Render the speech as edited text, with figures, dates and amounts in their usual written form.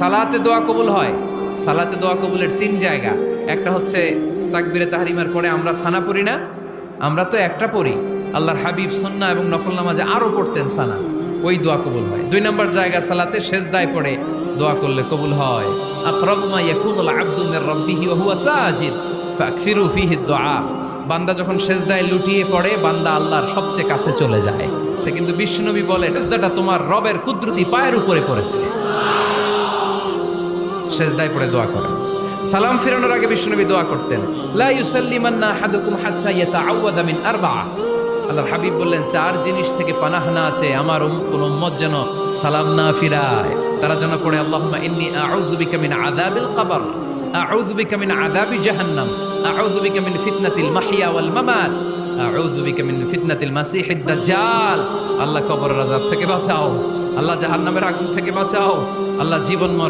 সালাতে দোয়া কবুল হয়। সালাতে দোয়া কবুলের 3 জায়গা। একটা হচ্ছে তাকবীরে তাহরিমার পরে আমরা সানা পড়ি না, আমরা তো একটা পড়ি। আল্লাহর হাবিব সুন্নাহ এবং নফল নামাজে আরো পড়তেন সানা, ওই দোয়া কবুল হয়। 2 নম্বর জায়গা সালাতে সেজদায় পড়ে দোয়া করলে কবুল হয়। আকরাবু মা ইয়াকুনুল আবদু মির রাব্বিহি ওয়া হুয়া সাজিদ ফাকসিরু ফিহি দুআ। বান্দা যখন সেজদায় লুটিয়ে পড়ে, বান্দা আল্লাহর সবচেয়ে কাছে চলে যায়। তা কিন্তু বিশ্বনবী বলে, সেজদাটা তোমার রবের কুদরতি পায়ের উপরে পড়েছে। সেজদায় পড়ে দোয়া করেন। সালাম ফিরানোর আগে বিশ্বনবী দোয়া করতেন, লা ইউসাল্লিমান্না আহাদুকুম হাত্তা ইয়াতাআওয়াযা মিন আরবা'a। আল্লাহর হাবিব বললেন, 4 জিনিস থেকে পানাহ না আছে আমার কোন উম্মত যেন সালাম না ফিরায়। তারা যেন পড়ে, আল্লাহুম্মা ইন্নী আউযু বিকা মিন আযাবিল কবর, আউযু বিকা মিন আযাবি জাহান্নাম, আউযু বিকা মিন ফিতনাতিল মাহইয়া ওয়াল মামাত, আউযু বিকা মিন ফিতনাতিল মাসিহিদ দাজ্জাল। আল্লাহ কবরের আযাব থেকে বাঁচাও, আল্লাহ জাহান্নামের আগুন থেকে বাঁচাও, আল্লাহ জীবন